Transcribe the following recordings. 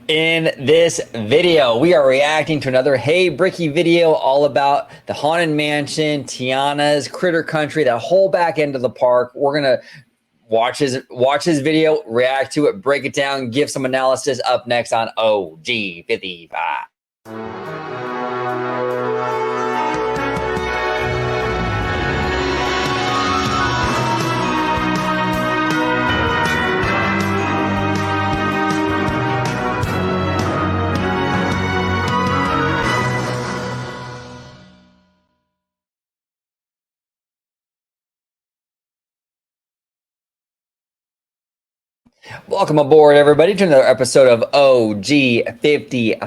In this video, we are reacting to another Hey Brickey video all about the Haunted Mansion, Tiana's Critter Country, that whole back end of the park. We're gonna watch his video, react to it, break it down, give some analysis up next on OG 55. Welcome aboard, everybody, to another episode of OG 55.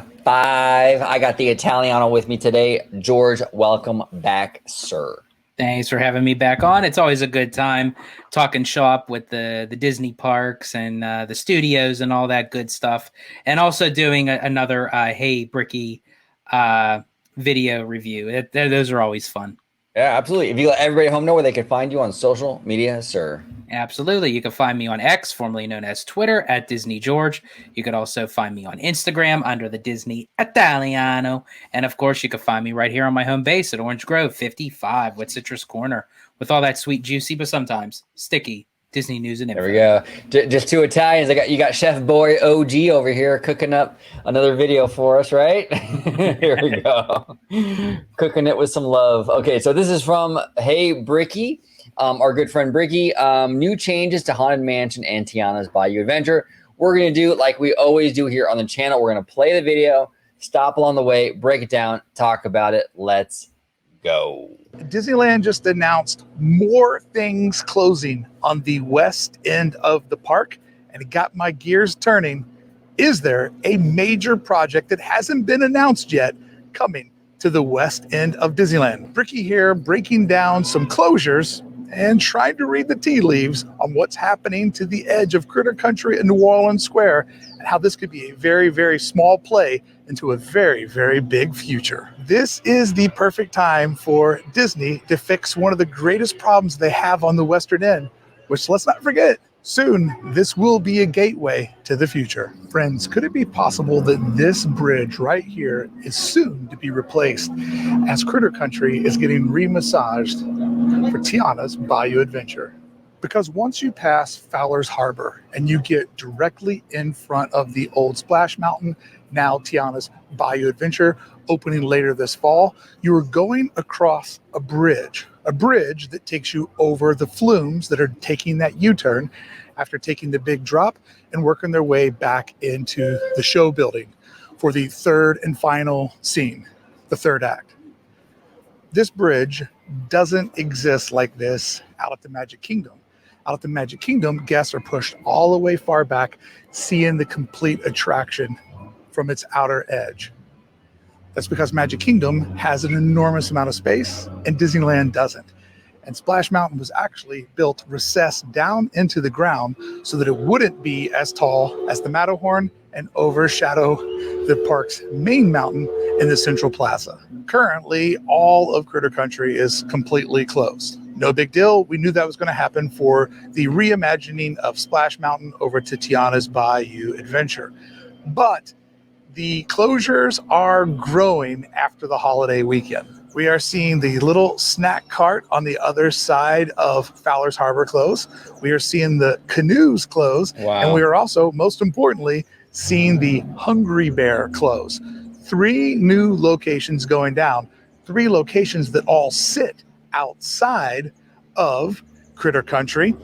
I got the Italiano with me today. George, welcome back, sir. Thanks for having me back on. It's always a good time talking shop with the Disney parks and the studios and all that good stuff. And also doing another Hey Brickey video review. Those are always fun. Yeah, absolutely. If you let everybody at home know where they can find you on social media, sir. Absolutely. You can find me on X, formerly known as Twitter, at Disney George. You could also find me on Instagram under the Disney Italiano. And of course, you can find me right here on my home base at Orange Grove 55 with Citrus Corner with all that sweet, juicy, but sometimes sticky Disney news and info. There we go. Just two Italians. You got Chef Boy OG over here cooking up another video for us, right? Here we go. Cooking it with some love. Okay, so this is from Hey Brickey. Our good friend Brickey. New changes to Haunted Mansion and Tiana's Bayou Adventure. We're going to do like we always do here on the channel. We're going to play the video, stop along the way, break it down, talk about it. Let's go. Disneyland just announced more things closing on the west end of the park, and it got my gears turning. Is there a major project that hasn't been announced yet coming to the west end of Disneyland? Brickey here breaking down some closures and trying to read the tea leaves on what's happening to the edge of Critter Country and New Orleans Square, and how this could be a very, very small play into a very, very big future. This is the perfect time for Disney to fix one of the greatest problems they have on the western end, which, let's not forget, soon this will be a gateway to the future. Friends, could it be possible that this bridge right here is soon to be replaced as Critter Country is getting remassaged for Tiana's Bayou Adventure? Because once you pass Fowler's Harbor and you get directly in front of the old Splash Mountain, now Tiana's Bayou Adventure, opening later this fall, you are going across a bridge that takes you over the flumes that are taking that U-turn after taking the big drop and working their way back into the show building for the third and final scene, the third act. This bridge doesn't exist like this out at the Magic Kingdom. Out at the Magic Kingdom, guests are pushed all the way far back, seeing the complete attraction from its outer edge. That's because Magic Kingdom has an enormous amount of space and Disneyland doesn't. And Splash Mountain was actually built recessed down into the ground so that it wouldn't be as tall as the Matterhorn and overshadow the park's main mountain in the Central Plaza. Currently, all of Critter Country is completely closed. No big deal. We knew that was going to happen for the reimagining of Splash Mountain over to Tiana's Bayou Adventure. But the closures are growing after the holiday weekend. We are seeing the little snack cart on the other side of Fowler's Harbor close. We are seeing the canoes close. Wow. And we are also, most importantly, seeing the Hungry Bear close. 3 new locations going down, 3 locations that all sit outside of Critter Country.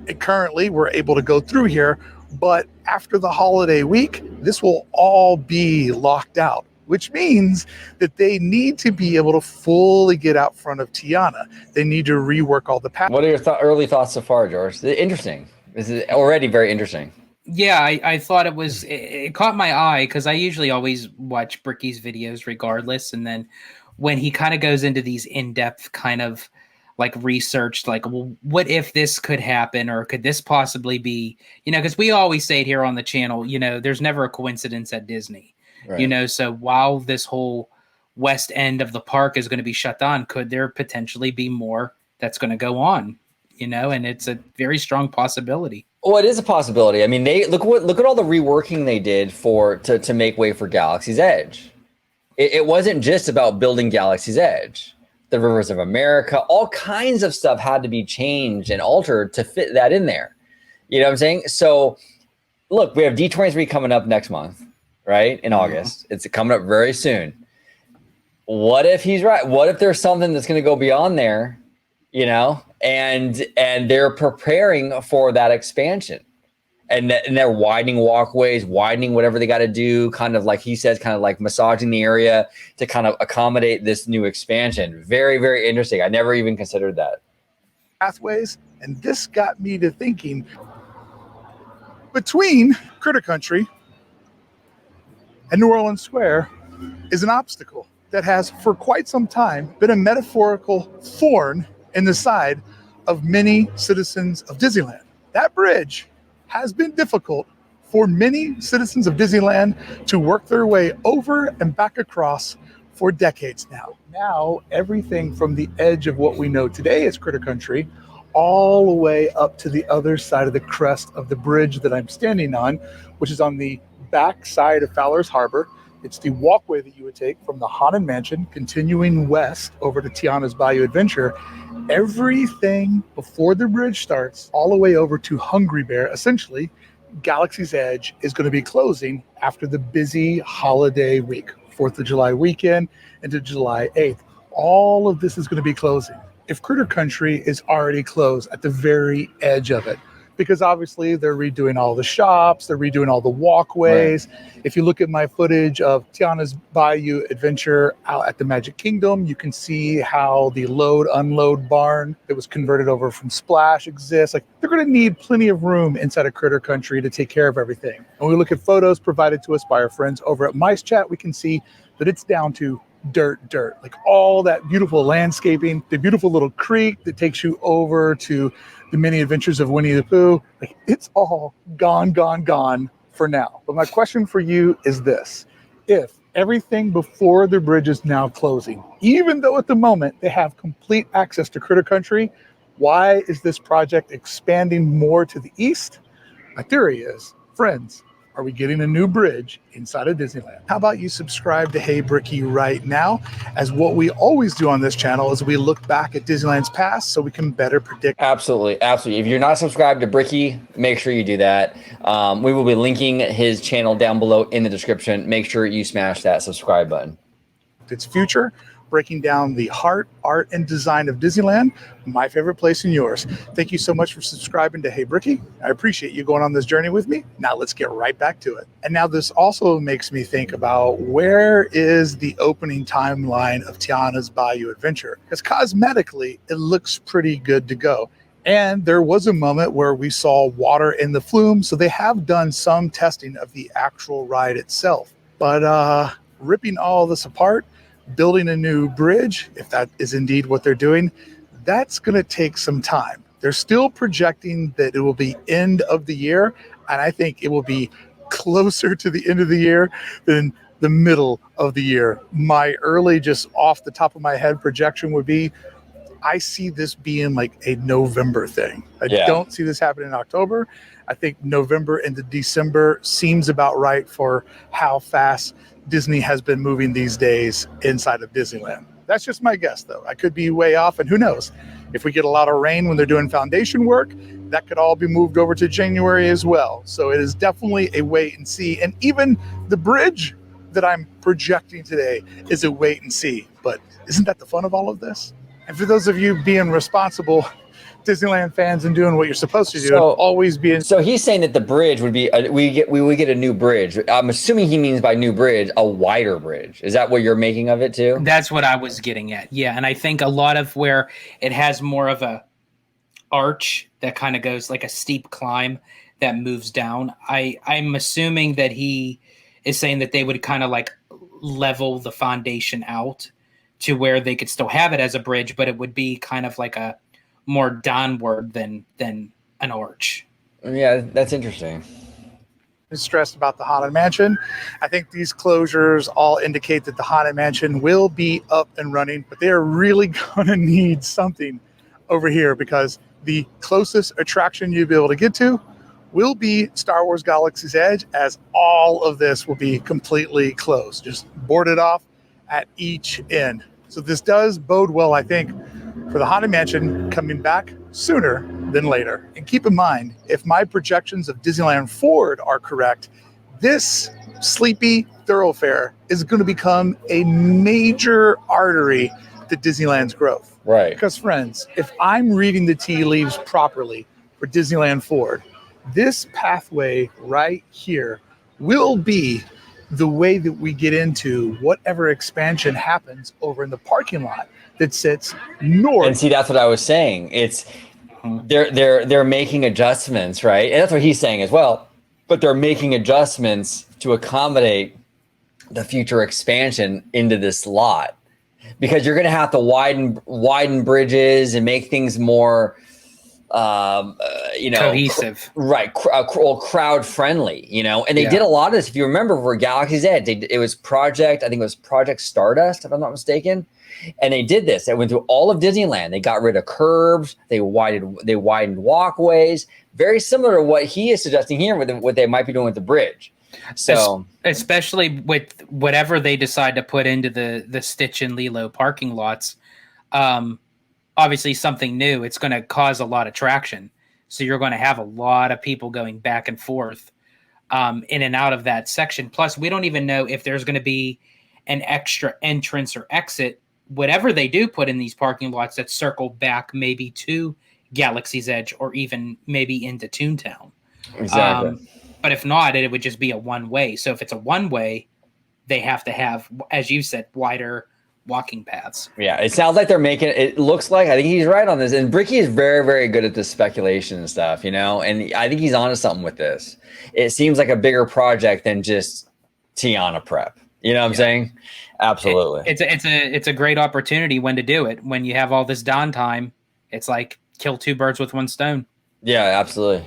And currently, we're able to go through here, but after the holiday week, this will all be locked out, which means that they need to be able to fully get out front of Tiana. They need to rework all the paths. What are your early thoughts so far, George? Interesting. This is already very interesting. Yeah, I thought it caught my eye because I usually always watch Brickey's videos regardless. And then when he kind of goes into these in-depth kind of like research, like, well, what if this could happen, or could this possibly be, because we always say it here on the channel, there's never a coincidence at Disney, right. So while this whole west end of the park is going to be shut down, could there potentially be more that's going to go on, and it's a very strong possibility. Well, it is a possibility. I mean, they look at all the reworking they did to make way for Galaxy's Edge. It wasn't just about building Galaxy's Edge. The Rivers of America, all kinds of stuff had to be changed and altered to fit that in there. You know what I'm saying? So, look, we have D23 coming up next month, right? In August. It's coming up very soon. What if he's right? What if there's something that's going to go beyond there, you know? And they're preparing for that expansion. And they're widening walkways, widening whatever they got to do, kind of like he says, kind of like massaging the area to kind of accommodate this new expansion. Very, very interesting. I never even considered that. Pathways, and this got me to thinking, between Critter Country and New Orleans Square is an obstacle that has for quite some time been a metaphorical thorn in the side of many citizens of Disneyland. That bridge has been difficult for many citizens of Disneyland to work their way over and back across for decades now. Now, everything from the edge of what we know today as Critter Country all the way up to the other side of the crest of the bridge that I'm standing on, which is on the back side of Fowler's Harbor. It's the walkway that you would take from the Haunted Mansion, continuing west over to Tiana's Bayou Adventure. Everything before the bridge starts, all the way over to Hungry Bear, essentially, Galaxy's Edge is going to be closing after the busy holiday week, 4th of July weekend into July 8th. All of this is going to be closing. If Critter Country is already closed at the very edge of it, because obviously they're redoing all the shops, they're redoing all the walkways. Right. If you look at my footage of Tiana's Bayou Adventure out at the Magic Kingdom, you can see how the load-unload barn that was converted over from Splash exists. Like, they're going to need plenty of room inside of Critter Country to take care of everything. When we look at photos provided to us by our friends over at Mice Chat, we can see that it's down to dirt, like all that beautiful landscaping, the beautiful little creek that takes you over to the mini adventures of Winnie the Pooh. Like, it's all gone for now. But my question for you is this: if everything before the bridge is now closing, even though at the moment they have complete access to Critter Country, why is this project expanding more to the east? My theory is, friends, are we getting a new bridge inside of Disneyland? How about you subscribe to Hey Brickey right now, as what we always do on this channel is we look back at Disneyland's past so we can better predict. Absolutely. If you're not subscribed to Brickey, make sure you do that. We will be linking his channel down below in the description. Make sure you smash that subscribe button. Its future, breaking down the heart, art, and design of Disneyland, my favorite place and yours. Thank you so much for subscribing to Hey Brickey. I appreciate you going on this journey with me. Now let's get right back to it. And now this also makes me think about, where is the opening timeline of Tiana's Bayou Adventure? Because cosmetically, it looks pretty good to go. And there was a moment where we saw water in the flume, so they have done some testing of the actual ride itself. But ripping all this apart, building a new bridge, if that is indeed what they're doing, that's going to take some time. They're still projecting that it will be end of the year, and I think it will be closer to the end of the year than the middle of the year. My early, just off the top of my head, projection would be, I see this being like a November thing. I don't see this happening in October. I think November into December seems about right for how fast Disney has been moving these days inside of Disneyland. That's just my guess, though. I could be way off, and who knows? If we get a lot of rain when they're doing foundation work, that could all be moved over to January as well. So it is definitely a wait and see. And even the bridge that I'm projecting today is a wait and see. But isn't that the fun of all of this? And for those of you being responsible Disneyland fans and doing what you're supposed to do, and always being. So he's saying that the bridge would be we would get a new bridge. I'm assuming he means by new bridge a wider bridge. Is that what you're making of it too? That's what I was getting at. Yeah, and I think a lot of where it has more of a arch that kind of goes like a steep climb that moves down. I'm assuming that he is saying that they would kind of like level the foundation out to where they could still have it as a bridge, but it would be kind of like a more downward than an arch. Yeah, that's interesting. Stressed about the Haunted Mansion. I think these closures all indicate that the Haunted Mansion will be up and running, but they are really going to need something over here, because the closest attraction you'll be able to get to will be Star Wars Galaxy's Edge, as all of this will be completely closed, just boarded off at each end. So this does bode well, I think, for the Haunted Mansion coming back sooner than later. And keep in mind, if my projections of Disneyland Forward are correct, this sleepy thoroughfare is going to become a major artery to Disneyland's growth. Right. Because, friends, if I'm reading the tea leaves properly for Disneyland Forward, this pathway right here will be the way that we get into whatever expansion happens over in the parking lot that sits north. And see, that's what I was saying. It's they're making adjustments, right? And that's what he's saying as well. But they're making adjustments to accommodate the future expansion into this lot, because you're going to have to widen bridges and make things more cohesive, right? Crowd friendly, and they did a lot of this. If you remember, for Galaxy's Edge, it was Project Stardust, if I'm not mistaken, and they did this. They went through all of Disneyland. They got rid of curbs. They widened walkways, very similar to what he is suggesting here with what they might be doing with the bridge. So, especially with whatever they decide to put into the Stitch and Lilo parking lots. Obviously something new, it's going to cause a lot of traction. So you're going to have a lot of people going back and forth in and out of that section. Plus, we don't even know if there's going to be an extra entrance or exit, whatever they do put in these parking lots that circle back maybe to Galaxy's Edge or even maybe into Toontown. Exactly. But if not, it would just be a one-way. So if it's a one-way, they have to have, as you said, wider walking paths. Yeah, it sounds like they're making it looks like, I think he's right on this. And Brickey is very, very good at this speculation and stuff, and I think he's onto something with this. It seems like a bigger project than just Tiana prep. You know what I'm saying? Absolutely. It's a great opportunity when to do it. When you have all this downtime, it's like kill two birds with one stone. Yeah, absolutely.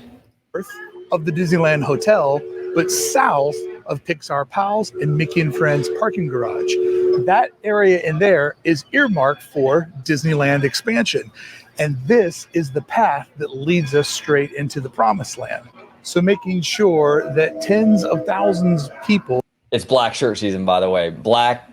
Of the Disneyland Hotel, but south of Pixar Pals and Mickey and Friends parking garage. That area in there is earmarked for Disneyland expansion. And this is the path that leads us straight into the promised land. So making sure that tens of thousands of people. It's black shirt season, by the way. Black,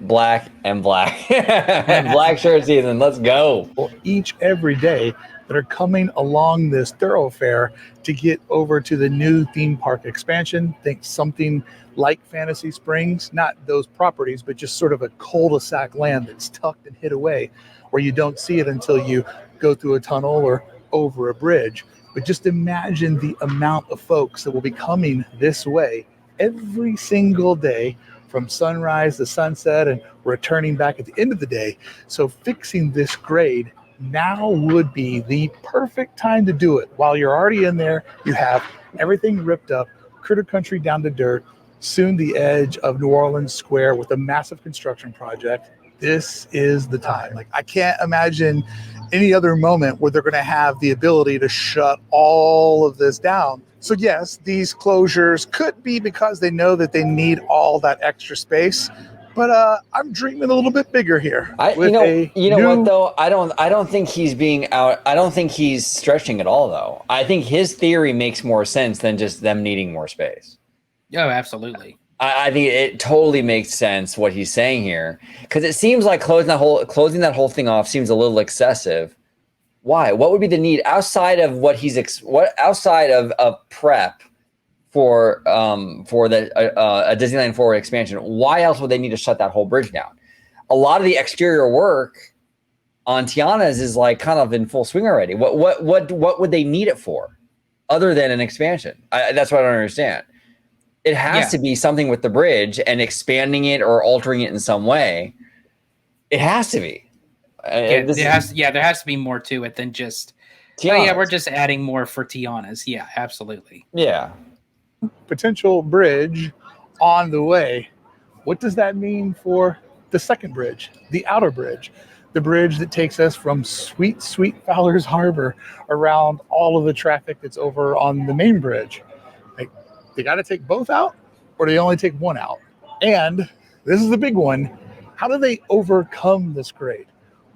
and black. Black shirt season. Let's go. Each every day that are coming along this thoroughfare to get over to the new theme park expansion. Think something like Fantasy Springs, not those properties, but just sort of a cul-de-sac land that's tucked and hid away where you don't see it until you go through a tunnel or over a bridge. But just imagine the amount of folks that will be coming this way every single day from sunrise to sunset and returning back at the end of the day. So fixing this grade now would be the perfect time to do it. While you're already in there, you have everything ripped up, Critter Country down to dirt, soon the edge of New Orleans Square with a massive construction project. This is the time. Like, I can't imagine any other moment where they're going to have the ability to shut all of this down. So yes, these closures could be because they know that they need all that extra space. But I'm dreaming a little bit bigger here. What though? I don't think he's being out. I don't think he's stretching at all, though. I think his theory makes more sense than just them needing more space. Oh, absolutely. I think it totally makes sense what he's saying here, because it seems like closing that whole thing off seems a little excessive. Why? What would be the need outside of outside of prep for the a Disneyland Forward expansion? Why else would they need to shut that whole bridge down? A lot of the exterior work on Tiana's is like kind of in full swing already. What would they need it for, other than an expansion? That's what I don't understand. It has to be something with the bridge and expanding it or altering it in some way. It has to be. There has to be more to it than just. Tiana's. Oh yeah, we're just adding more for Tiana's. Yeah, absolutely. Yeah. Potential bridge on the way. What does that mean for the second bridge, the outer bridge, the bridge that takes us from sweet Fowler's Harbor around all of the traffic that's over on the main bridge? Like, they got to take both out, or they only take one out? And this is the big one. How do they overcome this grade?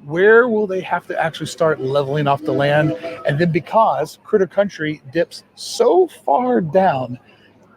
Where will they have to actually start leveling off the land? And then because Critter Country dips so far down,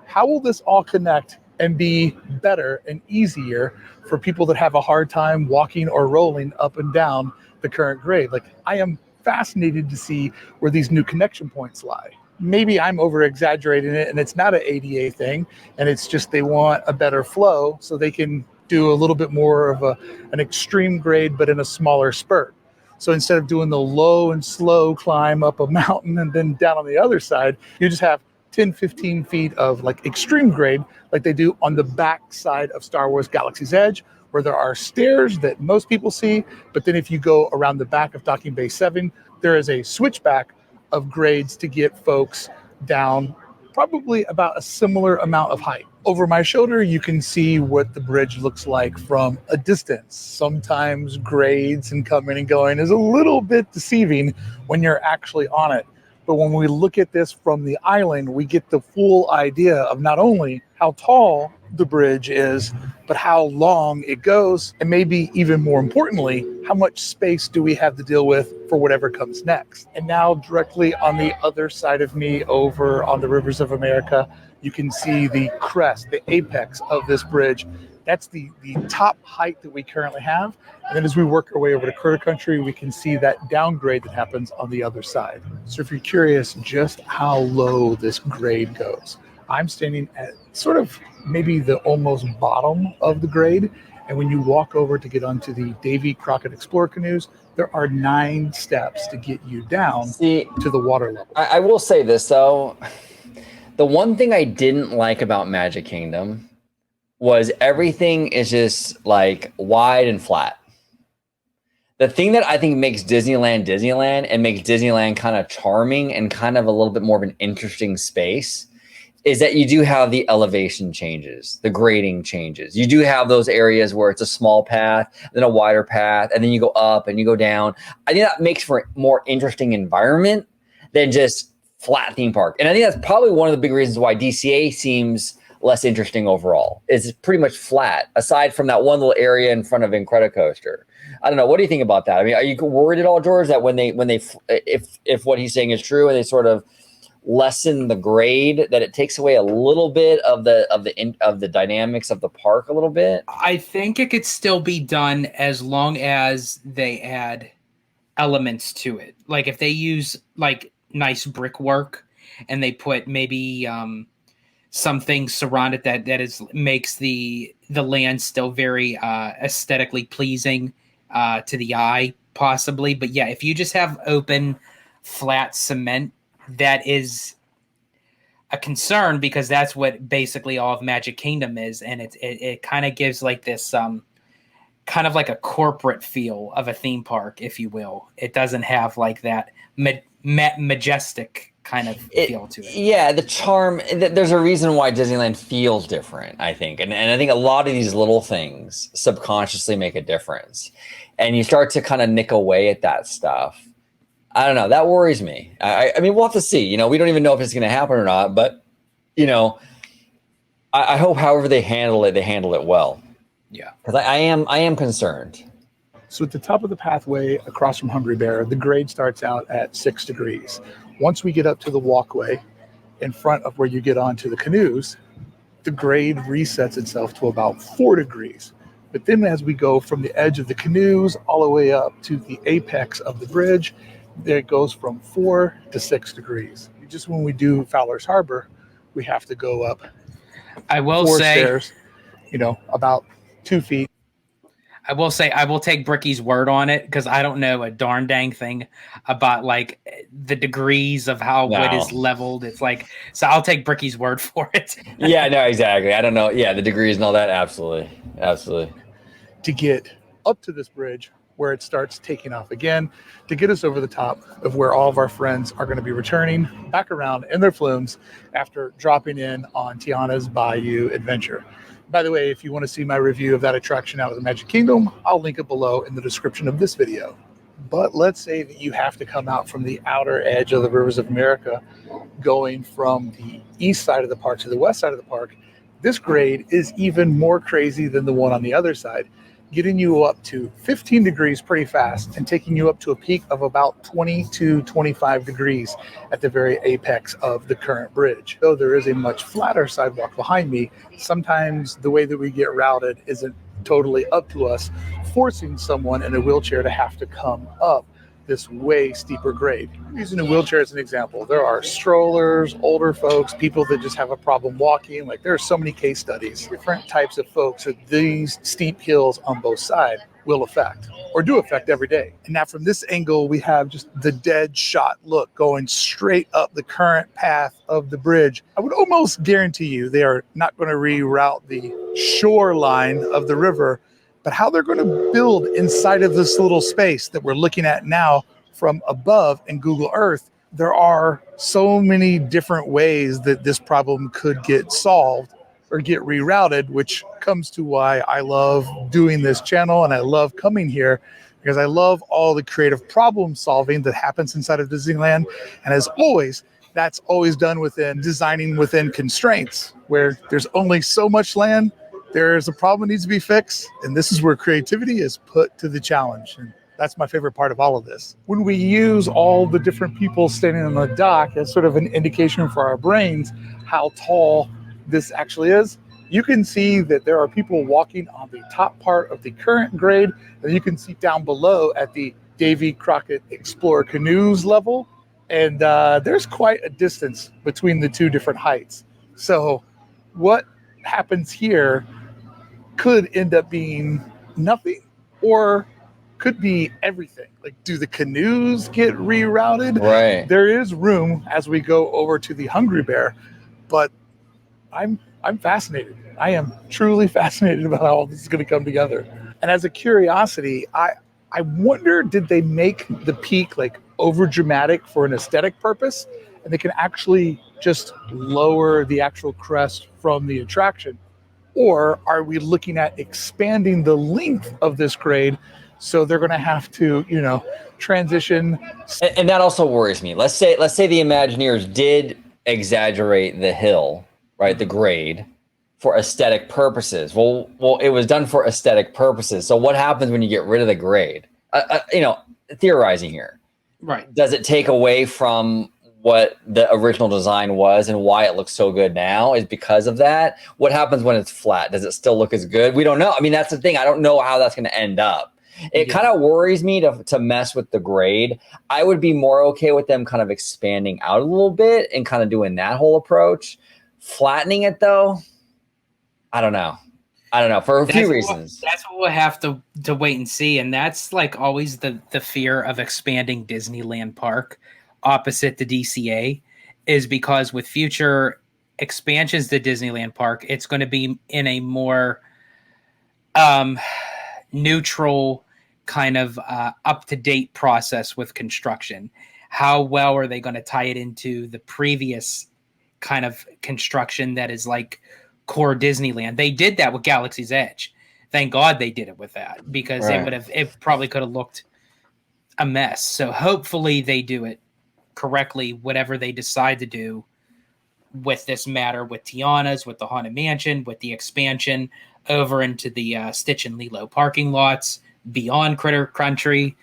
how will this all connect and be better and easier for people that have a hard time walking or rolling up and down the current grade? Like, I am fascinated to see where these new connection points lie. Maybe I'm over exaggerating it and it's not an ADA thing, and it's just they want a better flow so they can do a little bit more of an extreme grade but in a smaller spurt. So instead of doing the low and slow climb up a mountain and then down on the other side, you just have 10, 15 feet of like extreme grade like they do on the back side of Star Wars Galaxy's Edge, where there are stairs that most people see. But then if you go around the back of Docking Bay 7, there is a switchback of grades to get folks down probably about a similar amount of height. Over my shoulder, you can see what the bridge looks like from a distance. Sometimes grades and coming and going is a little bit deceiving when you're actually on it. But when we look at this from the island, we get the full idea of not only how tall the bridge is, but how long it goes, and maybe even more importantly, how much space do we have to deal with for whatever comes next. And now directly on the other side of me over on the Rivers of America, you can see the crest, the apex of this bridge. That's the top height that we currently have. And then as we work our way over to Critter Country, we can see that downgrade that happens on the other side. So if you're curious just how low this grade goes, I'm standing at sort of maybe the almost bottom of the grade. And when you walk over to get onto the Davy Crockett Explorer canoes, there are 9 steps to get you down to the water level. I will say this, though. The one thing I didn't like about Magic Kingdom was everything is just like wide and flat. The thing that I think makes Disneyland and makes Disneyland kind of charming and kind of a little bit more of an interesting space is that you do have the elevation changes, the grading changes. You do have those areas where it's a small path, then a wider path, and then you go up and you go down. I think that makes for a more interesting environment than just flat theme park. And I think that's probably one of the big reasons why DCA seems less interesting overall. It's pretty much flat, aside from that one little area in front of Incredicoaster. I don't know. What do you think about that? I mean, are you worried at all, George, that when they if what he's saying is true and they sort of lessen the grade, that it takes away a little bit of the dynamics of the park a little bit? I think it could still be done as long as they add elements to it. Like if they use like nice brickwork and they put maybe something surrounded that makes the land still very aesthetically pleasing to the eye, possibly. But yeah, if you just have open, flat cement, that is a concern, because that's what basically all of Magic Kingdom is, and it kind of gives like this kind of like a corporate feel of a theme park, if you will. It doesn't have like that majestic kind of feel to it. Yeah, the charm. There's a reason why Disneyland feels different, I think, and I think a lot of these little things subconsciously make a difference, and you start to kind of nick away at that stuff. I don't know. That worries me. I mean, we'll have to see. You know, we don't even know if it's going to happen or not. But, you know, I hope however they handle it well. Yeah. Because I am concerned. So at the top of the pathway across from Hungry Bear, the grade starts out at 6 degrees. Once we get up to the walkway in front of where you get onto the canoes, the grade resets itself to about 4 degrees. But then as we go from the edge of the canoes all the way up to the apex of the bridge, there it goes from 4 to 6 degrees. Just when we do Fowler's Harbor, we have to go up I will 4 say stairs, about 2 feet. I will say I will take Brickey's word on it, because I don't know a darn dang thing about like the degrees of how what is leveled. It's like, so I'll take Brickey's word for it. Yeah, no, exactly. I don't know. Yeah, the degrees and all that. Absolutely. To get up to this bridge where it starts taking off again, to get us over the top of where all of our friends are going to be returning back around in their flumes after dropping in on Tiana's Bayou adventure. By the way, if you want to see my review of that attraction out of the Magic Kingdom, I'll link it below in the description of this video. But let's say that you have to come out from the outer edge of the Rivers of America, going from the east side of the park to the west side of the park. This grade is even more crazy than the one on the other side, getting you up to 15 degrees pretty fast and taking you up to a peak of about 20 to 25 degrees at the very apex of the current bridge. Though there is a much flatter sidewalk behind me, sometimes the way that we get routed isn't totally up to us, forcing someone in a wheelchair to have to come up this way steeper grade. I'm using a wheelchair as an example. There are strollers, older folks, people that just have a problem walking. Like, there are so many case studies, different types of folks that these steep hills on both sides will affect or do affect every day. And now from this angle, we have just the dead shot look going straight up the current path of the bridge. I would almost guarantee you they are not going to reroute the shoreline of the river, but how they're going to build inside of this little space that we're looking at now from above in Google Earth. There are so many different ways that this problem could get solved or get rerouted, which comes to why I love doing this channel and I love coming here, because I love all the creative problem solving that happens inside of Disneyland. And as always, that's always done within designing within constraints, where there's only so much land. There's a problem that needs to be fixed, and this is where creativity is put to the challenge. And that's my favorite part of all of this. When we use all the different people standing on the dock as sort of an indication for our brains how tall this actually is, you can see that there are people walking on the top part of the current grade, and you can see down below at the Davy Crockett Explorer Canoes level, and there's quite a distance between the two different heights. So what happens here could end up being nothing or could be everything. Like, do the canoes get rerouted? Right. There is room as we go over to the Hungry Bear, but I'm fascinated. I am truly fascinated about how all this is going to come together. And as a curiosity, I wonder, did they make the peak like over dramatic for an aesthetic purpose, and they can actually just lower the actual crest from the attraction? Or are we looking at expanding the length of this grade? So they're going to have to, transition. And that also worries me. Let's say the Imagineers did exaggerate the hill, right, the grade, for aesthetic purposes. Well, it was done for aesthetic purposes. So what happens when you get rid of the grade? Theorizing here. Right. Does it take away from what the original design was and why it looks so good now is because of that? What happens when it's flat? Does it still look as good? We don't know. I mean, that's the thing. I don't know how that's going to end up. It kind of worries me to mess with the grade. I would be more okay with them kind of expanding out a little bit and kind of doing that whole approach. Flattening it, though, I don't know. For a few reasons. That's what we'll have to wait and see. And that's like always the fear of expanding Disneyland Park opposite the DCA, is because with future expansions to Disneyland Park, it's going to be in a more neutral kind of up-to-date process with construction. How well are they going to tie it into the previous kind of construction that is like core Disneyland? They did that with Galaxy's Edge. Thank God they did it with that, because it probably could have looked a mess. So hopefully they do it correctly, whatever they decide to do with this matter, with Tiana's, with the Haunted Mansion, with the expansion over into the Stitch and Lilo parking lots beyond Critter Country,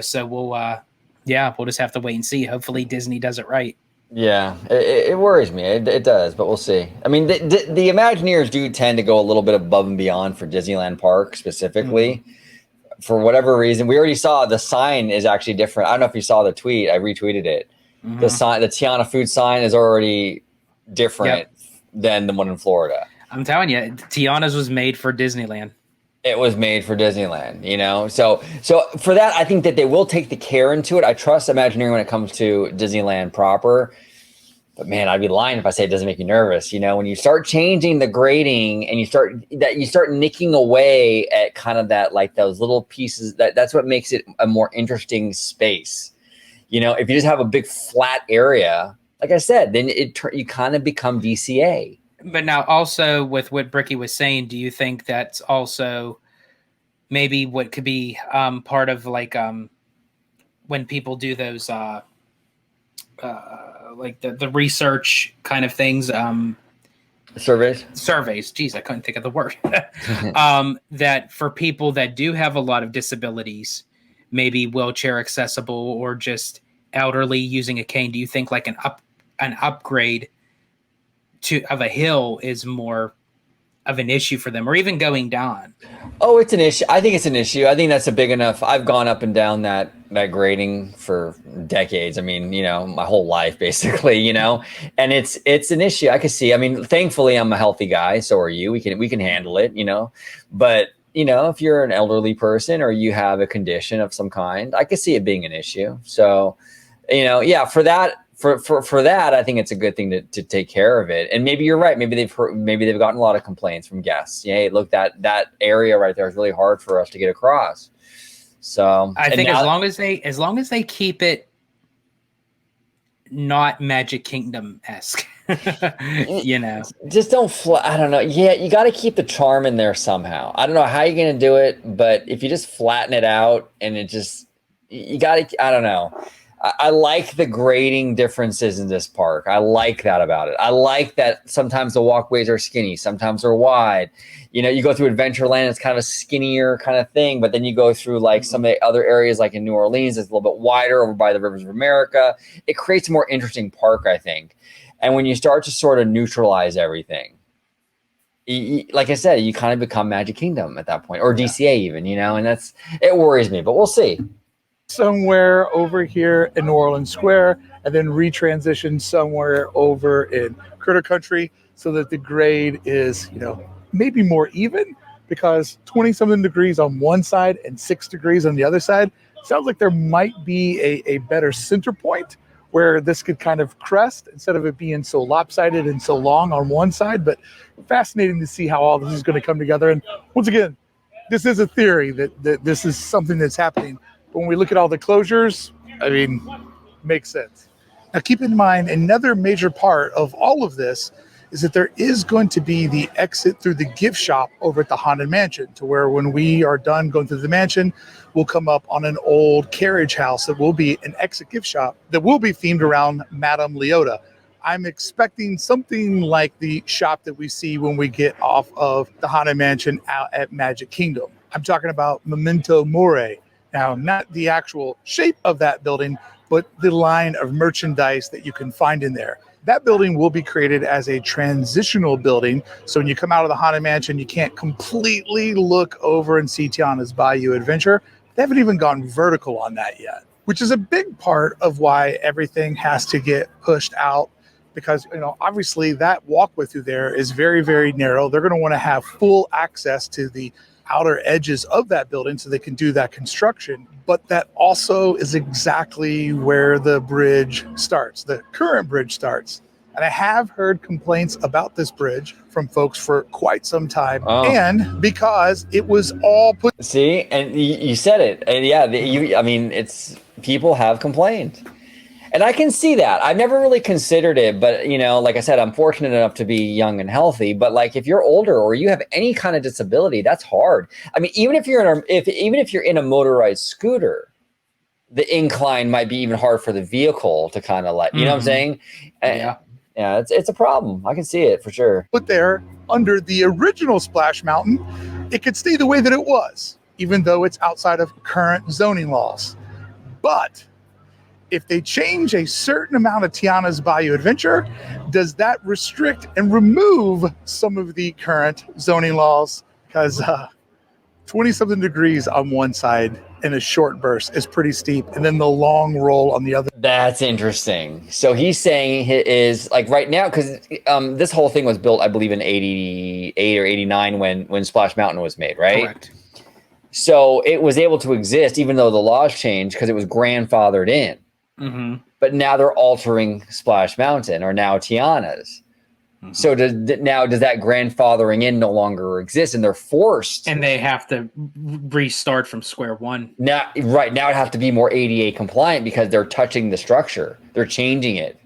so we'll just have to wait and see. Hopefully Disney does it right. Yeah, it worries me. It does, but we'll see. I mean, the Imagineers do tend to go a little bit above and beyond for Disneyland Park specifically. Mm-hmm. For whatever reason, we already saw the sign is actually different. I don't know if you saw the tweet. I retweeted it. Mm-hmm. The sign, the Tiana food sign, is already different than the one in Florida. I'm telling you, Tiana's was made for Disneyland. It was made for Disneyland, So for that, I think that they will take the care into it. I trust Imagineering when it comes to Disneyland proper. But man, I'd be lying if I say it doesn't make you nervous. When you start changing the grading and you start nicking away at kind of that, like those little pieces, that's what makes it a more interesting space. If you just have a big flat area, like I said, then you kind of become DCA. But now also with what Brickey was saying, do you think that's also maybe what could be part of like when people do those like the research kind of things, surveys. Geez, I couldn't think of the word. That for people that do have a lot of disabilities, maybe wheelchair accessible or just elderly using a cane, do you think like an upgrade of a hill is more of an issue for them, or even going down? Oh, it's an issue. I think it's an issue. I think that's a big enough. I've gone up and down that grading for decades. I mean, my whole life basically, and it's an issue. I can see. I mean, thankfully I'm a healthy guy. So are you. We can handle it, but if you're an elderly person or you have a condition of some kind, I could see it being an issue. So, yeah, for that, for that, I think it's a good thing to take care of it. And maybe you're right. Maybe they've gotten a lot of complaints from guests. Yeah, hey, look, that area right there is really hard for us to get across. So I think as long as they keep it not Magic Kingdom-esque, just don't I don't know. Yeah, you got to keep the charm in there somehow. I don't know how you're going to do it, but if you just flatten it out and you got to, I don't know. I like the grading differences in this park. I like that about it. I like that sometimes the walkways are skinny, sometimes they're wide. You go through Adventureland, it's kind of a skinnier kind of thing, but then you go through like some of the other areas, like in New Orleans, it's a little bit wider over by the Rivers of America. It creates a more interesting park, I think. And when you start to sort of neutralize everything, like I said, you kind of become Magic Kingdom at that point, or DCA even, and it worries me, but we'll see. Somewhere over here in New Orleans Square, and then retransition somewhere over in Critter Country, so that the grade is, maybe more even, because 20-something degrees on one side and 6 degrees on the other side. Sounds like there might be a better center point where this could kind of crest instead of it being so lopsided and so long on one side. But fascinating to see how all this is going to come together. And once again, this is a theory that this is something that's happening. But when we look at all the closures, I mean, makes sense. Now, keep in mind, another major part of all of this is that there is going to be the exit through the gift shop over at the Haunted Mansion, to where when we are done going through the mansion, we'll come up on an old carriage house that will be an exit gift shop that will be themed around Madame Leota. I'm expecting something like the shop that we see when we get off of the Haunted Mansion out at Magic Kingdom. I'm talking about Memento Mori. Now, not the actual shape of that building, but the line of merchandise that you can find in there. That building will be created as a transitional building. So when you come out of the Haunted Mansion, you can't completely look over and see Tiana's Bayou Adventure. They haven't even gone vertical on that yet, which is a big part of why everything has to get pushed out. Because, obviously that walkway through there is very, very narrow. They're going to want to have full access to the outer edges of that building so they can do that construction. But that also is exactly where the bridge starts, the current bridge starts. And I have heard complaints about this bridge from folks for quite some time. Oh. And because it was all put. See, and you said it. And yeah, it's people have complained. And I can see that. I've never really considered it, but like I said, I'm fortunate enough to be young and healthy. But like, if you're older or you have any kind of disability, that's hard. I mean, even if you're in a motorized scooter, the incline might be even hard for the vehicle to kind of let. You know what I'm saying? Yeah, it's a problem. I can see it for sure. But there, under the original Splash Mountain, it could stay the way that it was, even though it's outside of current zoning laws. But if they change a certain amount of Tiana's Bayou Adventure, does that restrict and remove some of the current zoning laws? Because 20-something degrees on one side in a short burst is pretty steep, and then the long roll on the other. That's interesting. So he's saying it is like right now, because this whole thing was built, I believe, in 88 or 89 when Splash Mountain was made, right? Correct. So it was able to exist even though the laws changed because it was grandfathered in. Mm-hmm. But now they're altering Splash Mountain, or now Tiana's. Mm-hmm. So does that grandfathering in no longer exist, and they're forced, and they have to restart from square one. Now it have to be more ADA compliant because they're touching the structure, they're changing it.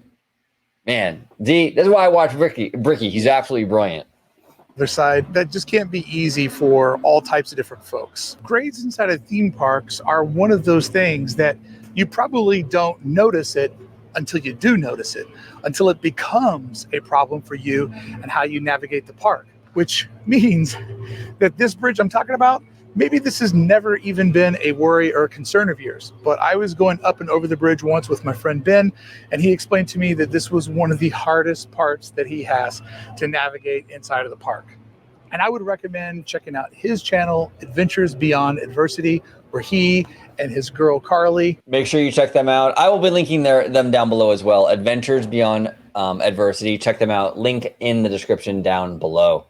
Man, that's why I watch Brickey. He's absolutely brilliant. Other side, that just can't be easy for all types of different folks. Grades inside of theme parks are one of those things that you probably don't notice it until you do notice it, until it becomes a problem for you and how you navigate the park, which means that this bridge I'm talking about, maybe this has never even been a worry or a concern of yours, but I was going up and over the bridge once with my friend Ben, and he explained to me that this was one of the hardest parts that he has to navigate inside of the park. And I would recommend checking out his channel, Adventures Beyond Adversity, where he and his girl Carly. Make sure you check them out. I will be linking them down below as well. Adventures Beyond Adversity. Check them out. Link in the description down below.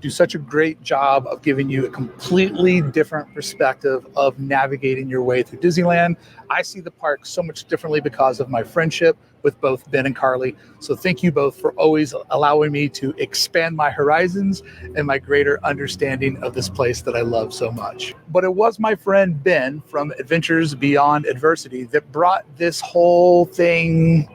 Do such a great job of giving you a completely different perspective of navigating your way through Disneyland. I see the park so much differently because of my friendship with both Ben and Carly. So thank you both for always allowing me to expand my horizons and my greater understanding of this place that I love so much. But it was my friend Ben from Adventures Beyond Adversity that brought this whole thing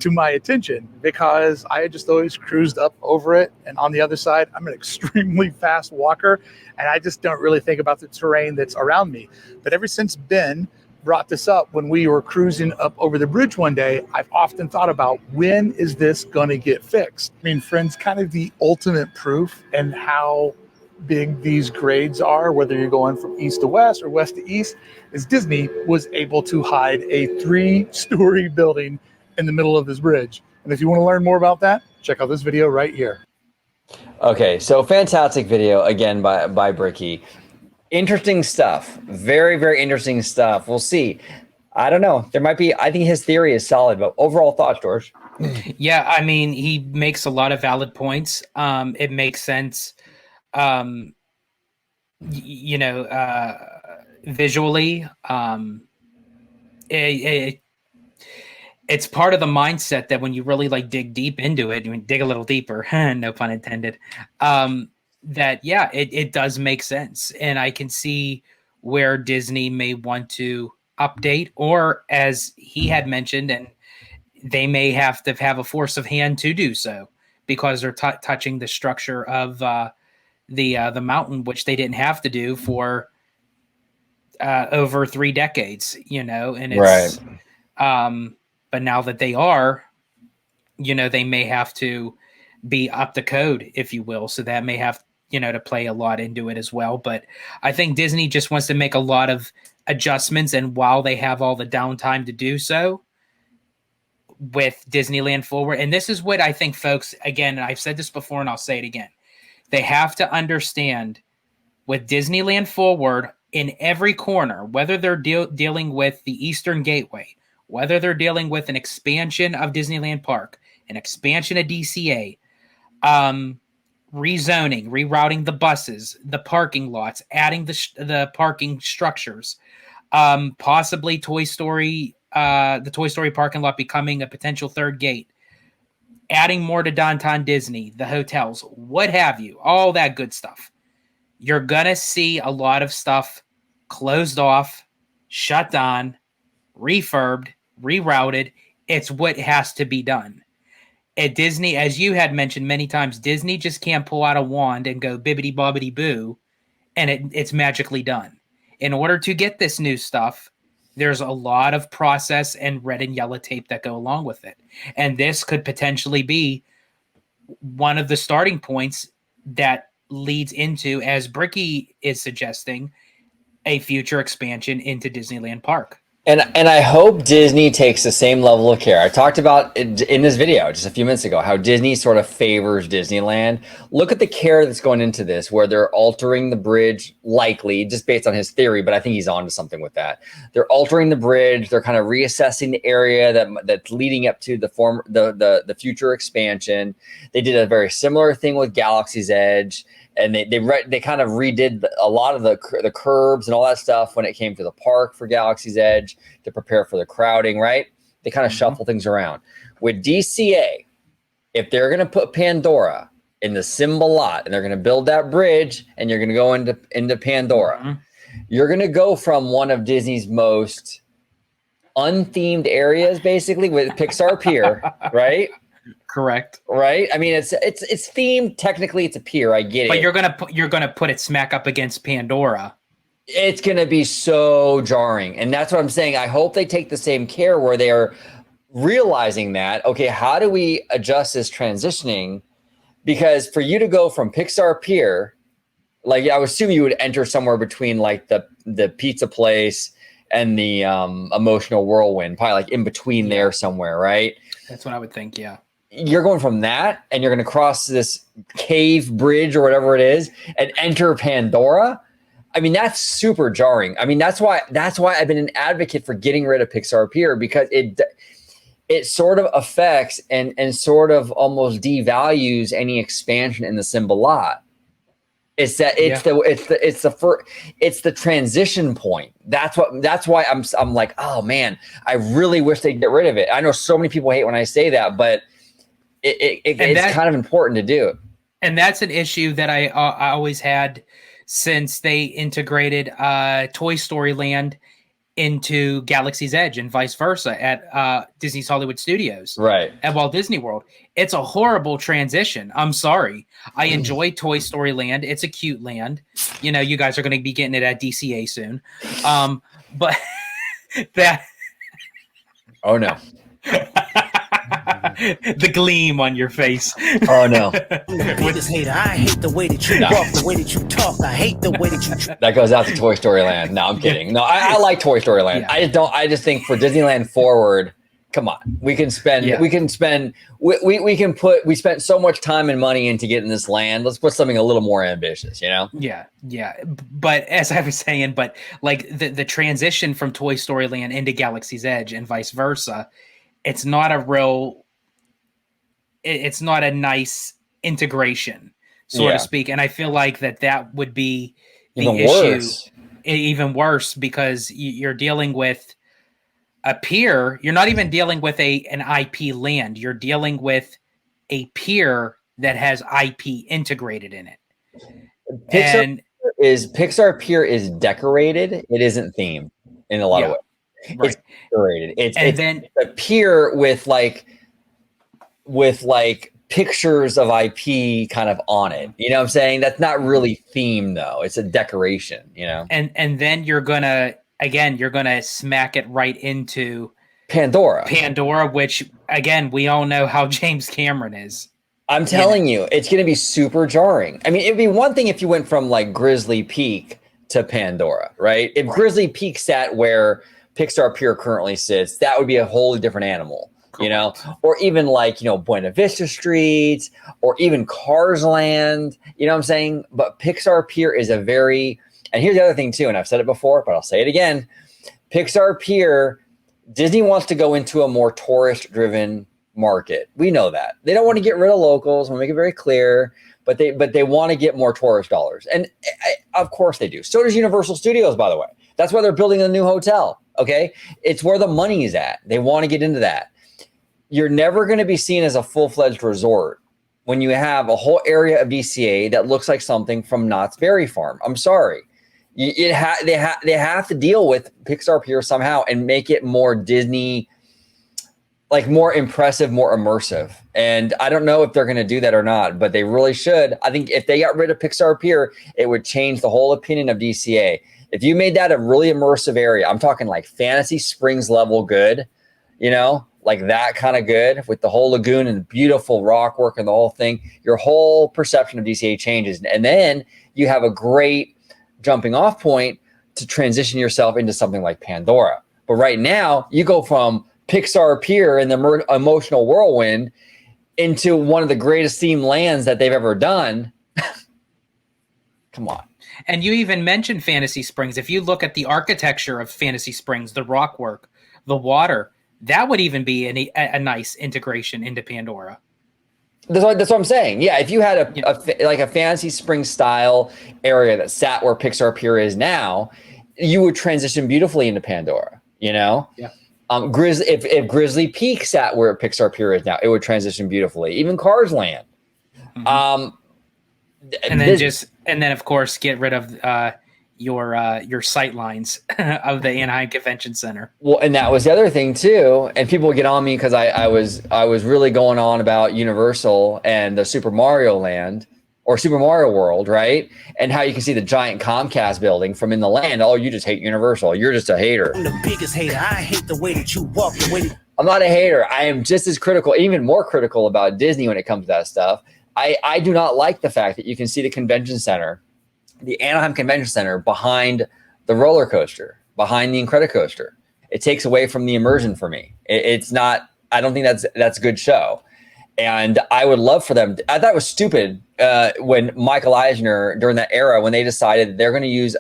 to my attention, because I had just always cruised up over it, and on the other side I'm an extremely fast walker and I just don't really think about the terrain that's around me. But ever since Ben brought this up when we were cruising up over the bridge one day, I've often thought about, when is this going to get fixed? I mean, friends, kind of the ultimate proof and how big these grades are, whether you're going from east to west or west to east, is Disney was able to hide a 3-story building in the middle of this bridge. And if you want to learn more about that, check out this video right here. Okay, so fantastic video again by Brickey. Interesting stuff. Very, very interesting stuff. We'll see. I don't know. There might be, I think his theory is solid, but overall thoughts, George? Yeah, I mean, he makes a lot of valid points. It makes sense. Visually, it's part of the mindset that when you really like dig deep into it, you dig a little deeper, no pun intended, that, yeah, it does make sense. And I can see where Disney may want to update, or as he had mentioned, and they may have to have a force of hand to do so, because they're touching the structure of the mountain, which they didn't have to do for over 3 decades, and it's right. But now that they are, they may have to be up to code, if you will. So that may have, to play a lot into it as well. But I think Disney just wants to make a lot of adjustments. And while they have all the downtime to do so with Disneyland Forward, and this is what I think, folks, again, I've said this before and I'll say it again. They have to understand with Disneyland Forward in every corner, whether they're dealing with the Eastern Gateway, whether they're dealing with an expansion of Disneyland Park, an expansion of DCA, rezoning, rerouting the buses, the parking lots, adding the parking structures, possibly Toy Story, the Toy Story parking lot becoming a potential third gate, adding more to Downtown Disney, the hotels, what have you, all that good stuff. You're going to see a lot of stuff closed off, shut down, refurbed, rerouted. It's what has to be done. At Disney, as you had mentioned many times, Disney just can't pull out a wand and go bibbity bobbity boo, and it's magically done. In order to get this new stuff, there's a lot of process and red and yellow tape that go along with it. And this could potentially be one of the starting points that leads into, as Brickey is suggesting, a future expansion into Disneyland Park. And I hope Disney takes the same level of care. I talked about in this video just a few minutes ago how Disney sort of favors Disneyland. Look at the care that's going into this, where they're altering the bridge, likely just based on his theory, but I think he's onto something with that. They're altering the bridge. They're kind of reassessing the area that's leading up to the future expansion. They did a very similar thing with Galaxy's Edge. And they kind of redid a lot of the curbs and all that stuff when it came to the park for Galaxy's Edge to prepare for the crowding, right? They kind of shuffle things around. With DCA, if they're going to put Pandora in the symbol lot and they're going to build that bridge and you're going to go into Pandora, you're going to go from one of Disney's most unthemed areas, basically, with Pixar Pier, right? Correct. Right. I mean, it's themed. Technically, it's a pier. I get it. But you're gonna put it smack up against Pandora. It's gonna be so jarring, and that's what I'm saying. I hope they take the same care where they are realizing that, okay, how do we adjust this transitioning? Because for you to go from Pixar Pier, like I would assume you would enter somewhere between like the pizza place and the emotional whirlwind, probably like in between there somewhere, right? That's what I would think. Yeah. You're going from that and you're going to cross this cave bridge or whatever it is and enter Pandora. I mean, that's super jarring. I mean, that's why I've been an advocate for getting rid of Pixar Pier, because it sort of affects and sort of almost devalues any expansion in the Simba lot. It's that it's the transition point. That's why I'm like, oh man, I really wish they'd get rid of it. I know so many people hate when I say that, but it's kind of important to do. And that's an issue that I always had since they integrated Toy Story Land into Galaxy's Edge and vice versa at Disney's Hollywood Studios, right, at Walt Disney World. It's a horrible transition. I'm sorry. I enjoy Toy Story Land. It's a cute land. You know, you guys are going to be getting it at DCA soon. But that. Oh no. The gleam on your face. Oh no. Biggest hater. I hate the way that you walk, the way that you talk. I hate the way that you. That goes out to Toy Story Land. No, I'm kidding. No, I like Toy Story Land. Yeah. I just think for Disneyland forward, come on, we spent so much time and money into getting this land. Let's put something a little more ambitious, you know? Yeah. But as I was saying, like the transition from Toy Story Land into Galaxy's Edge and vice versa, it's not a nice integration, so to speak. And I feel like that would be the issue even worse, because you're dealing with a pier. You're not even dealing with an IP land. You're dealing with a pier that has IP integrated in it. Pixar Pier is decorated. It isn't themed in a lot of ways. Right. It's decorated. It's a pier with pictures of IP kind of on it. You know what I'm saying? That's not really themed though. It's a decoration, you know? And then you're gonna smack it right into Pandora, which again, we all know how James Cameron is. I'm telling you, it's going to be super jarring. I mean, it'd be one thing if you went from like Grizzly Peak to Pandora, right? If Grizzly Peak sat where Pixar Pier currently sits, that would be a wholly different animal, you know? Or even like, you know, Buena Vista Street, or even Cars Land, you know what I'm saying? But Pixar Pier is and here's the other thing too, and I've said it before, but I'll say it again. Pixar Pier, Disney wants to go into a more tourist-driven market. We know that. They don't want to get rid of locals, we'll make it very clear, but they want to get more tourist dollars. And of course they do. So does Universal Studios, by the way. That's why they're building a new hotel. Okay, it's where the money is at. They want to get into that. You're never going to be seen as a full-fledged resort when you have a whole area of DCA that looks like something from Knott's Berry Farm. I'm sorry. They have to deal with Pixar Pier somehow and make it more Disney, like more impressive, more immersive. And I don't know if they're going to do that or not, but they really should. I think if they got rid of Pixar Pier, it would change the whole opinion of DCA. If you made that a really immersive area, I'm talking like Fantasy Springs level good, you know, like that kind of good with the whole lagoon and beautiful rock work and the whole thing, your whole perception of DCA changes. And then you have a great jumping off point to transition yourself into something like Pandora. But right now you go from Pixar Pier and the emotional whirlwind into one of the greatest themed lands that they've ever done. Come on. And you even mentioned Fantasy Springs. If you look at the architecture of Fantasy Springs, the rock work, the water, that would even be a nice integration into Pandora. That's what I'm saying. Yeah, if you had a Fantasy Springs style area that sat where Pixar Pier is now, you would transition beautifully into Pandora, you know? Yeah. If Grizzly Peak sat where Pixar Pier is now, it would transition beautifully. Even Cars Land. Mm-hmm. And then of course get rid of your sight lines of the Anaheim Convention Center. Well, and that was the other thing too. And people would get on me because I was really going on about Universal and the Super Mario Land or Super Mario World, right? And how you can see the giant Comcast building from in the land. Oh, you just hate Universal. You're just a hater. I'm the biggest hater. I hate the way that you walk, the way that... I'm not a hater. I am just as critical, even more critical about Disney when it comes to that stuff. I do not like the fact that you can see the convention center, the Anaheim Convention Center, behind the roller coaster, behind the Incredicoaster. It takes away from the immersion for me. It's not. I don't think that's a good show. And I would love for them. I thought it was stupid when Michael Eisner, during that era, when they decided they're going to use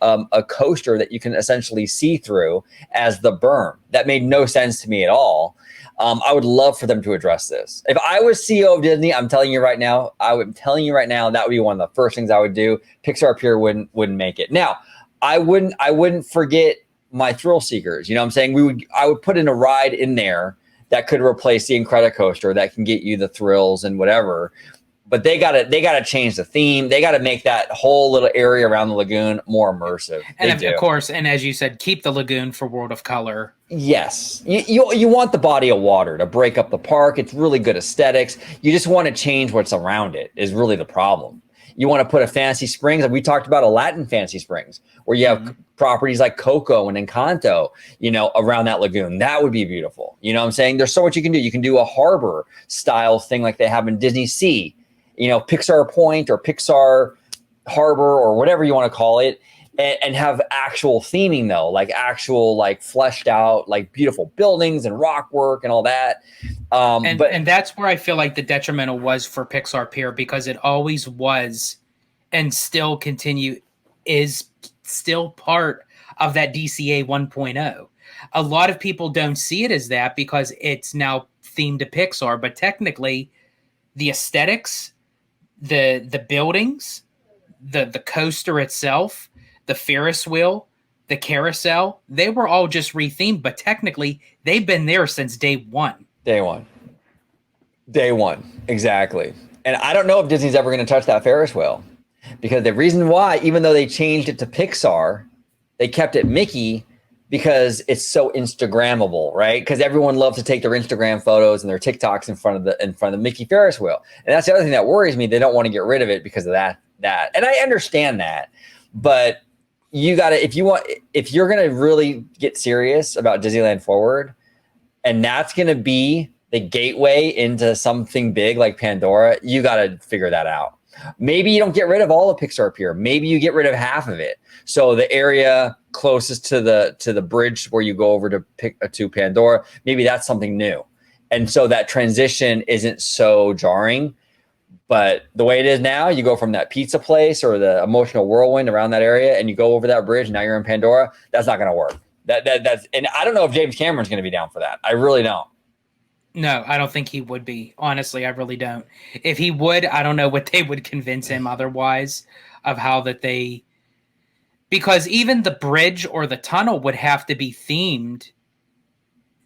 a coaster that you can essentially see through as the berm. That made no sense to me at all. I would love for them to address this. If I was CEO of Disney, I'm telling you right now, that would be one of the first things I would do. Pixar Pier wouldn't make it. Now, I wouldn't forget my thrill seekers. You know what I'm saying? I would put in a ride in there that could replace the Incredicoaster that can get you the thrills and whatever. But they gotta change the theme. They gotta make that whole little area around the lagoon more immersive. And of course, and as you said, keep the lagoon for World of Color. Yes, you want the body of water to break up the park. It's really good aesthetics. You just want to change what's around it is really the problem. You want to put a Fantasy Springs, like we talked about, Aladdin Fantasy Springs, where you have properties like Coco and Encanto, around that lagoon. That would be beautiful. You know what I'm saying? There's so much you can do. You can do a harbor style thing like they have in Disney Sea, Pixar Point or Pixar Harbor or whatever you want to call it, and have actual theming though, like actual, like fleshed out, like beautiful buildings and rock work and all that. And that's where I feel like the detrimental was for Pixar Pier, because it always was and still is still part of that DCA 1.0. A lot of people don't see it as that because it's now themed to Pixar, but technically the aesthetics, the buildings, the coaster itself, the Ferris wheel, the carousel, they were all just rethemed, but technically they've been there since day one. Day one. Exactly. And I don't know if Disney's ever going to touch that Ferris wheel, because the reason why, even though they changed it to Pixar, they kept it Mickey because it's so Instagrammable, right? Because everyone loves to take their Instagram photos and their TikToks in front of the Mickey Ferris wheel. And that's the other thing that worries me. They don't want to get rid of it because of that. And I understand that, but you got to, if you're going to really get serious about Disneyland Forward, and that's going to be the gateway into something big like Pandora, you got to figure that out. Maybe you don't get rid of all of Pixar Pier. Maybe you get rid of half of it. So the area closest to the bridge where you go over to Pandora, maybe that's something new. And so that transition isn't so jarring. But the way it is now, you go from that pizza place or the emotional whirlwind around that area, and you go over that bridge, and now you're in Pandora. That's not going to work. That's, and I don't know if James Cameron's going to be down for that. I really don't. No, I don't think he would be. Honestly, I really don't. If he would, I don't know what they would convince him otherwise of how that they, because even the bridge or the tunnel would have to be themed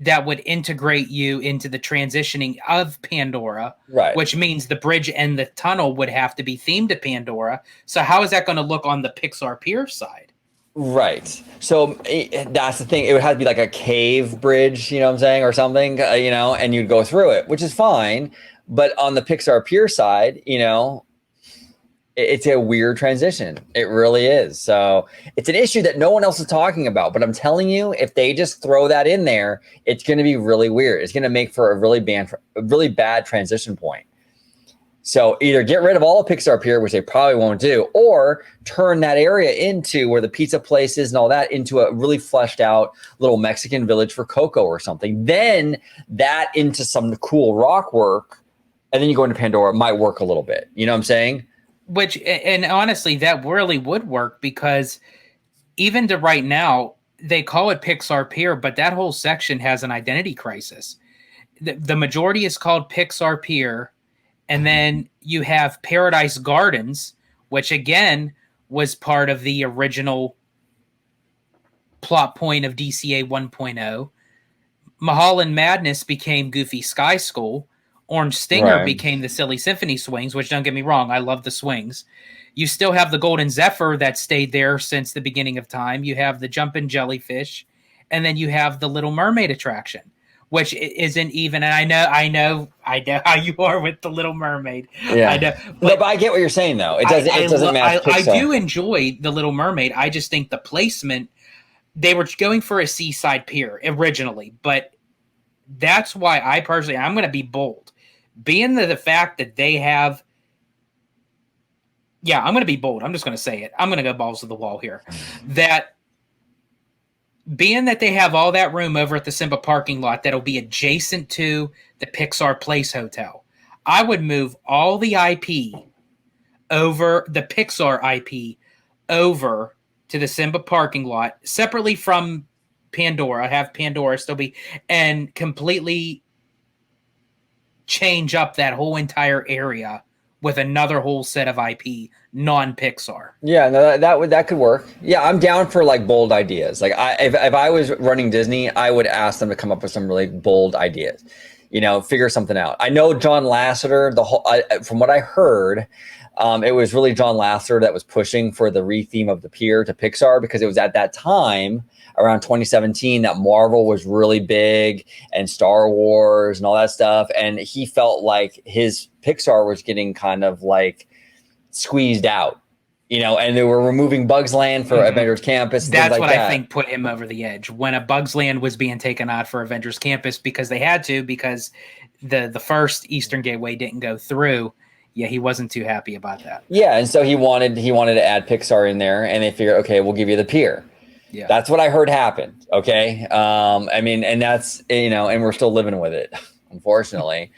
that would integrate you into the transitioning of Pandora, right? Which means the bridge and the tunnel would have to be themed to Pandora. So how is that going to look on the Pixar Pier side? Right. So that's the thing. It would have to be like a cave bridge, you know what I'm saying, or something, and you'd go through it, which is fine. But on the Pixar Pier side, it's a weird transition. It really is. So it's an issue that no one else is talking about. But I'm telling you, if they just throw that in there, it's going to be really weird. It's going to make for a really bad transition point. So either get rid of all of Pixar Pier, which they probably won't do, or turn that area into where the pizza place is and all that into a really fleshed out little Mexican village for Coco or something. Then that into some cool rock work. And then you go into Pandora, it might work a little bit. You know what I'm saying? Which, and honestly, that really would work, because even to right now, they call it Pixar Pier, but that whole section has an identity crisis. The majority is called Pixar Pier. And then you have Paradise Gardens, which again was part of the original plot point of DCA 1.0. Mulholland Madness became Goofy Sky School. Orange Stinger became the Silly Symphony Swings, which, don't get me wrong, I love the swings. You still have the Golden Zephyr that stayed there since the beginning of time. You have the Jumpin' Jellyfish, and then you have the Little Mermaid attraction, which isn't even, and I know how you are with the Little Mermaid. Yeah, I know, but I get what you're saying though. It doesn't match Pixar. I do enjoy the Little Mermaid. I just think the placement, they were going for a seaside pier originally, but that's why I'm going to be bold. Being the fact that they have, I'm going to be bold. I'm just going to say it. I'm going to go balls to the wall here. That being that they have all that room over at the Simba parking lot that'll be adjacent to the Pixar Place Hotel, I would move all the IP over the Pixar IP over to the Simba parking lot separately from Pandora. Have Pandora still be, and completely change up that whole entire area with another whole set of IP, non-Pixar. Yeah, no, that could work. Yeah, I'm down for like bold ideas. Like if I was running Disney, I would ask them to come up with some really bold ideas. Figure something out. I know John Lasseter. From what I heard, it was really John Lasseter that was pushing for the retheme of the pier to Pixar, because it was at that time around 2017 that Marvel was really big and Star Wars and all that stuff, and he felt like his Pixar was getting kind of like squeezed out, and they were removing Bugs Land for Avengers Campus. That's what I think put him over the edge when a Bugs Land was being taken out for Avengers Campus, because they had to, because the first Eastern Gateway didn't go through. Yeah, he wasn't too happy about that. Yeah, and so he wanted to add Pixar in there, and they figured, okay, we'll give you the pier. Yeah, that's what I heard happened. Okay, and that's and we're still living with it, unfortunately.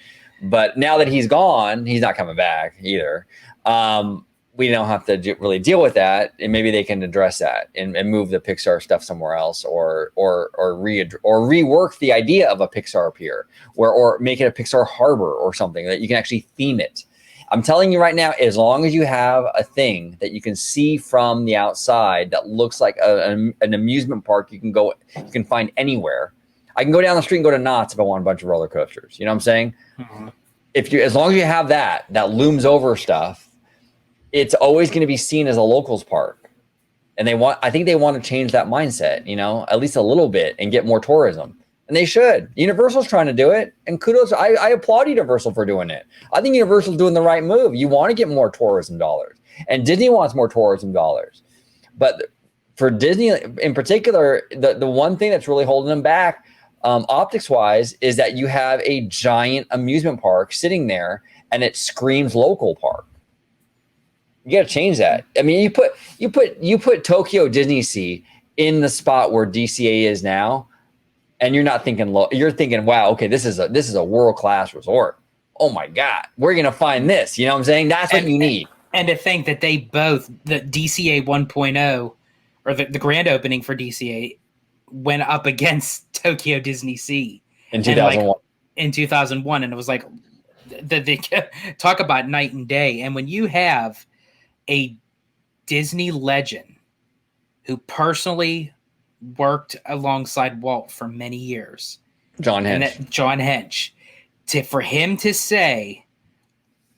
But now that he's gone, he's not coming back either. We don't have to really deal with that, and maybe they can address that and move the Pixar stuff somewhere else, or rework the idea of a Pixar pier, or make it a Pixar harbor or something that you can actually theme it. I'm telling you right now, as long as you have a thing that you can see from the outside that looks like an amusement park, you can find anywhere. I can go down the street and go to Knott's if I want a bunch of roller coasters. You know what I'm saying? Mm-hmm. As long as you have that looms over stuff, it's always going to be seen as a locals park. And I think they want to change that mindset, at least a little bit, and get more tourism. And they should. Universal's trying to do it, and kudos. I applaud Universal for doing it. I think Universal's doing the right move. You want to get more tourism dollars, and Disney wants more tourism dollars. But for Disney in particular, the one thing that's really holding them back, optics-wise, is that you have a giant amusement park sitting there, and it screams local park. You got to change that. I mean, you put Tokyo Disney Sea in the spot where DCA is now. And you're not thinking low. You're thinking, wow, okay, this is a world-class resort. Oh my God, where are you gonna find this? You know what I'm saying? That's what you need. And to think that they both, the DCA 1.0 or the grand opening for DCA, went up against Tokyo Disney Sea in 2001. In 2001, and it was like they talk about night and day. And when you have a Disney legend who personally worked alongside Walt for many years, John Hench, for him to say,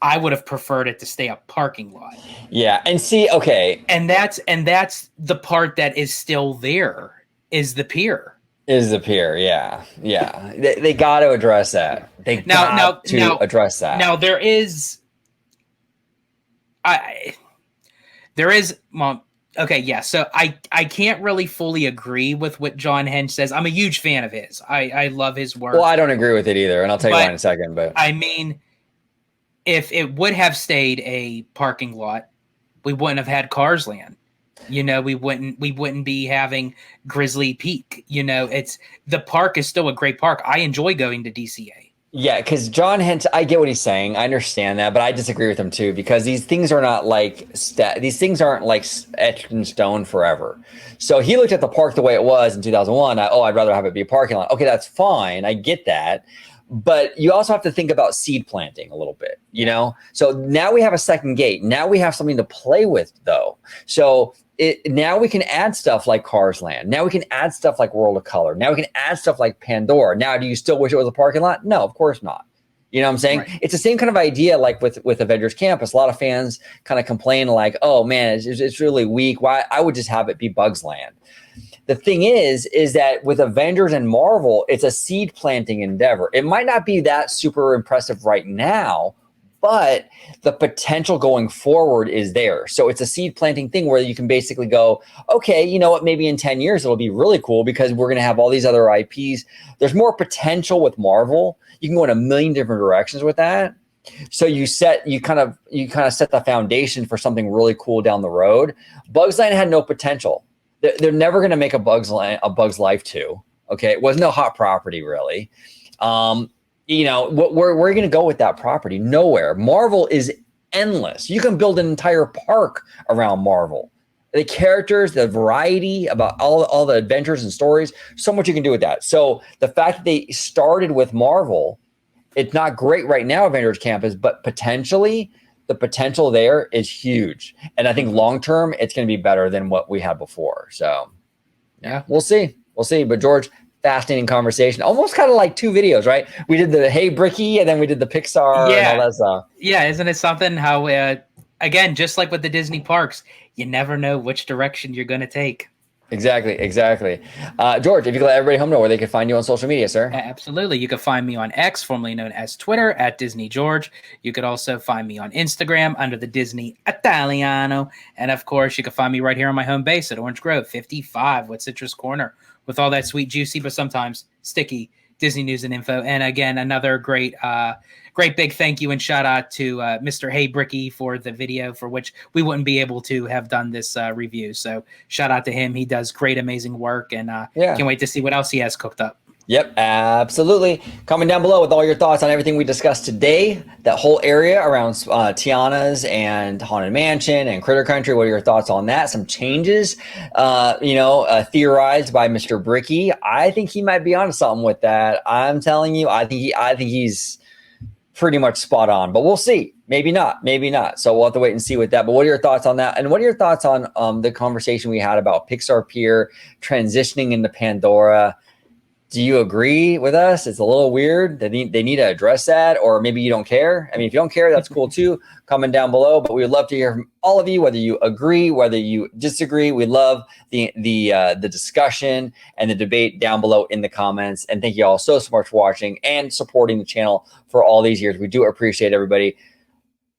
I would have preferred it to stay a parking lot. Yeah, and see, okay, and that's the part that is still there, is the pier. Yeah. They got to address that. They got to address that. Now there is, well. Okay, yeah. So I can't really fully agree with what John Hench says. I'm a huge fan of his. I love his work. Well, I don't agree with it either, and I'll tell you why in a second. But I mean, if it would have stayed a parking lot, we wouldn't have had Cars Land. We wouldn't be having Grizzly Peak. It's the park is still a great park. I enjoy going to DCA. Yeah, because John Hench, I get what he's saying. I understand that, but I disagree with him too, because these things are not like these things aren't like etched in stone forever. So he looked at the park the way it was in 2001. I'd rather have it be a parking lot. Okay, that's fine. I get that. But you also have to think about seed planting a little bit, So now we have a second gate. Now we have something to play with, though. So now we can add stuff like Cars Land. Now we can add stuff like World of Color. Now we can add stuff like Pandora. Now, do you still wish it was a parking lot? No, of course not. You know what I'm saying? Right. It's the same kind of idea like with Avengers Campus. A lot of fans kind of complain like, oh, man, it's really weak. Why? I would just have it be Bugs Land. The thing is that with Avengers and Marvel, it's a seed planting endeavor. It might not be that super impressive right now, but the potential going forward is there. So it's a seed planting thing where you can basically go, okay, you know what, maybe in 10 years it'll be really cool because we're going to have all these other IPs. There's more potential with Marvel. You can go in a million different directions with that. So you kind of set the foundation for something really cool down the road. Bugs Life had no potential. They're never going to make a Bugs Life 2. Okay, it wasn't a hot property really. You know, where are you going to go with that property? Nowhere. Marvel is endless. You can build an entire park around Marvel. The characters, the variety about all the adventures and stories, so much you can do with that. So the fact that they started with Marvel, it's not great right now, Avengers Campus, but potentially the potential there is huge. And I think long-term, it's going to be better than what we had before. So yeah, we'll see. We'll see. But George, fascinating conversation. Almost kind of like 2 videos, right? We did the Hey Brickey, and then we did the Pixar and all that stuff. Yeah, isn't it something how, again, just like with the Disney parks, you never know which direction you're going to take. Exactly. George, if you could let everybody home know where they can find you on social media, sir. Absolutely. You can find me on X, formerly known as Twitter, at Disney George. You could also find me on Instagram under the Disney Italiano. And of course, you can find me right here on my home base at Orange Grove 55 with Citrus Corner, with all that sweet, juicy, but sometimes sticky Disney news and info. And again, another great big thank you and shout out to Mr. Hey Brickey for the video, for which we wouldn't be able to have done this review. So shout out to him. He does great, amazing work, and can't wait to see what else he has cooked up. Yep, absolutely. Comment down below with all your thoughts on everything we discussed today, that whole area around Tiana's and Haunted Mansion and Critter Country. What are your thoughts on that? Some changes, theorized by Mr. Brickey. I think he might be onto something with that. I'm telling you, I think he's pretty much spot on, but we'll see. Maybe not. So we'll have to wait and see with that. But what are your thoughts on that? And what are your thoughts on the conversation we had about Pixar Pier transitioning into Pandora? Do you agree with us? It's a little weird. They need to address that, or maybe you don't care. I mean, if you don't care, that's cool too. Comment down below. But we would love to hear from all of you, whether you agree, whether you disagree. We love the discussion and the debate down below in the comments. And thank you all so much for watching and supporting the channel for all these years. We do appreciate everybody.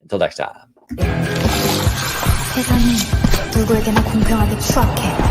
Until next time. 세상이 누구에게나 공평하게 추악해.